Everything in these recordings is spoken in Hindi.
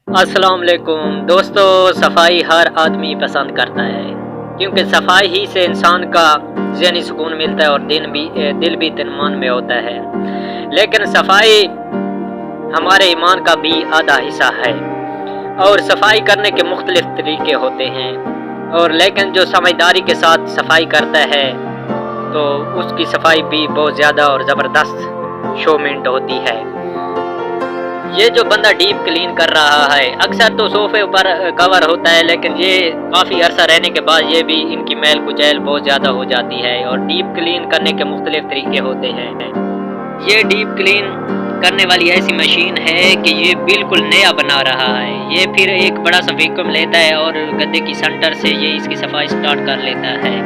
अस्सलाम वालेकुम दोस्तों। सफाई हर आदमी पसंद करता है क्योंकि सफाई ही से इंसान का ज़हनी सुकून मिलता है और दिल भी इत्मीनान में होता है। लेकिन सफाई हमारे ईमान का भी आधा हिस्सा है और सफाई करने के मुख्तलिफ तरीके होते हैं। और लेकिन जो समझदारी के साथ सफाई करता है तो उसकी सफाई भी बहुत ज़्यादा और ज़बरदस्त शोमेंट होती है। ये जो बंदा डीप क्लीन कर रहा है अक्सर तो सोफे ऊपर कवर होता है, लेकिन ये काफ़ी अरसा रहने के बाद ये भी इनकी मैल कुचैल बहुत ज़्यादा हो जाती है। और डीप क्लीन करने के मुख्तलिफ तरीके होते हैं। ये डीप क्लीन करने वाली ऐसी मशीन है कि ये बिल्कुल नया बना रहा है। ये फिर एक बड़ा सा वैक्यूम लेता है और गद्दे की सेंटर से ये इसकी सफाई स्टार्ट कर लेता है।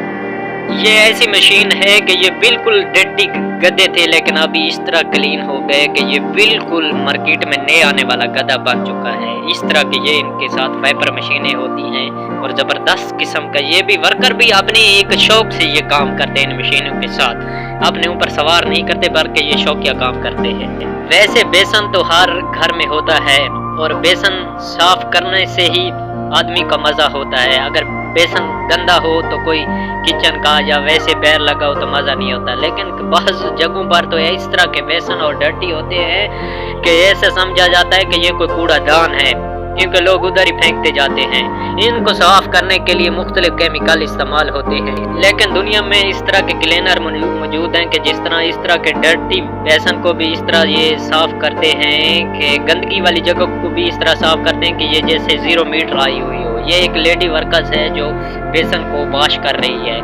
ये ऐसी मशीन है कि ये बिल्कुल डर्टी गद्दे थे, लेकिन अभी इस तरह क्लीन हो गए कि ये बिल्कुल मार्केट में नए आने वाला गद्दा बन चुका है। इस तरह के ये इनके साथ वाइपर मशीनें होती हैं और ज़बरदस्त किस्म का ये भी वर्कर भी अपने एक शौक से ये काम करते हैं। इन मशीनों के साथ अपने ऊपर सवार नहीं करते बल्कि ये शौकिया काम करते हैं। वैसे बेसन तो हर घर में होता है और बेसन साफ करने से ही आदमी का मज़ा होता है। अगर बेसन गंदा हो तो कोई किचन का या वैसे पैर लगा हो तो मज़ा नहीं होता। लेकिन बाज़ जगहों पर तो इस तरह के बेसन और डर्टी होते हैं कि ऐसे समझा जाता है कि ये कोई कूड़ादान है, क्योंकि लोग उधर ही फेंकते जाते हैं। इनको साफ करने के लिए मुख्तलिफ केमिकल इस्तेमाल होते हैं, लेकिन दुनिया में इस तरह के क्लीनर मौजूद हैं कि जिस तरह इस तरह के डर्टी बेसन को भी इस तरह ये साफ करते हैं कि गंदगी वाली जगह को भी इस तरह साफ करते हैं कि ये जैसे 0 मीटर आई हुई हो। ये एक लेडी वर्कर्स है जो बेसन को वॉश कर रही है।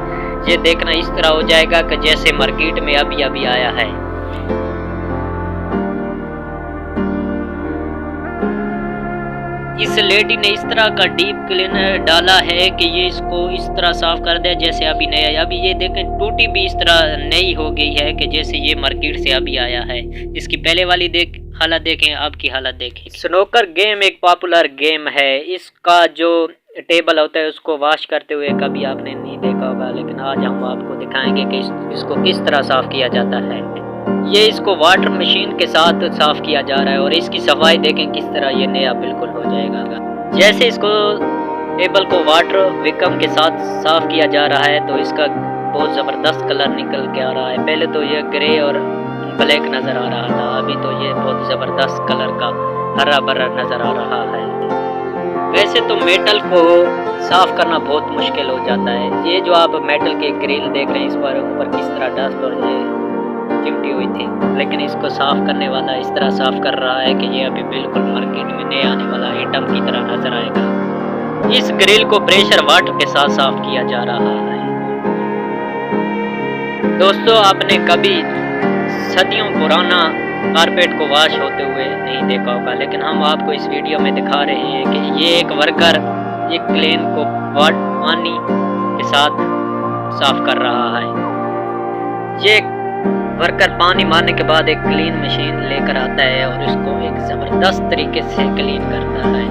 ये देखना इस तरह हो जाएगा कि जैसे मार्केट में अभी अभी आया है। इस लेडी ने इस तरह का डीप क्लीनर डाला है कि ये इसको इस तरह साफ कर दे जैसे अभी नया है। अभी ये देखें टूटी भी इस तरह नई हो गई है कि जैसे ये मार्केट से अभी आया है। इसकी पहले वाली हालत देखें, अब की हालत देखें। स्नूकर गेम एक पॉपुलर गेम है। इसका जो टेबल होता है उसको वॉश करते हुए कभी आपने नहीं देखा होगा, लेकिन आज हम आपको दिखाएंगे कि इसको किस तरह साफ किया जाता है। ये इसको वाटर मशीन के साथ साफ किया जा रहा है और इसकी सफाई देखें किस तरह ये नया बिल्कुल हो जाएगा। जैसे इसको टेबल को वाटर विकम के साथ साफ किया जा रहा है तो इसका बहुत ज़बरदस्त कलर निकल के आ रहा है। पहले तो ये ग्रे और ब्लैक नज़र आ रहा था, अभी तो ये बहुत ज़बरदस्त कलर का हरा भरा नज़र आ रहा है। वैसे तो मेटल को साफ करना बहुत मुश्किल हो जाता है। ये जो आप मेटल के ग्रिल देख रहे हैं इस पर ऊपर किस तरह डस्ट और ये चिमटी हुई थी, लेकिन इसको साफ करने वाला इस तरह साफ कर रहा है कि ये अभी बिल्कुल मार्केट में नए आने वाला आइटम की तरह नजर आएगा। इस ग्रिल को प्रेशर वाटर के साथ साफ किया जा रहा है। दोस्तों आपने कभी सदियों पुराना कारपेट को वॉश होते हुए नहीं देखा होगा, लेकिन हम आपको इस वीडियो में दिखा रहे हैं कि ये एक वर्कर एक क्लेन को पानी के साथ साफ कर रहा है। ये वर्कर पानी मारने के बाद एक क्लीन मशीन लेकर आता है और इसको एक ज़बरदस्त तरीके से क्लीन करता है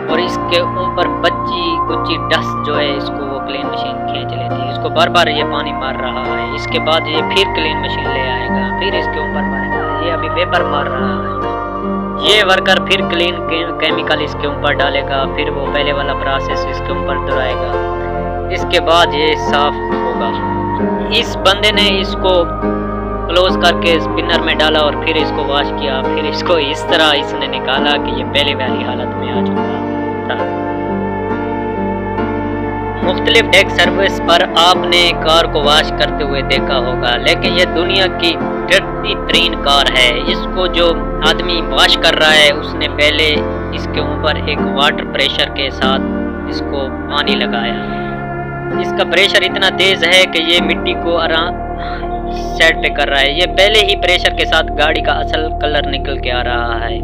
और इसके ऊपर बच्ची कुछ डस्ट जो है इसको वो क्लीन मशीन खींच लेती है। इसको बार बार ये पानी मार रहा है। इसके बाद ये फिर क्लीन मशीन ले आएगा, फिर इसके ऊपर मारेगा। ये अभी पेपर मार रहा है। ये वर्कर फिर क्लीन केमिकल इसके ऊपर डालेगा, फिर वो पहले वाला प्रोसेस इसके ऊपर दोहराएगा। इसके बाद ये साफ होगा। इस बंदे ने इसको क्लोज करके स्पिनर में डाला और फिर इसको वॉश किया, फिर इसको इस तरह इसने निकाला कि ये पहले वाली हालत में आ चुका था। मुख्तलिफ डेक सर्विस पर आपने कार को वॉश करते हुए देखा होगा, लेकिन ये दुनिया की डर्टी तरीन कार है। इसको जो आदमी वॉश कर रहा है उसने पहले इसके ऊपर एक वाटर प्रेशर के साथ इसको पानी लगाया। इसका प्रेशर इतना तेज है कि ये मिट्टी को आराम सेट पे कर रहा है। ये पहले ही प्रेशर के साथ गाड़ी का असल कलर निकल के आ रहा है।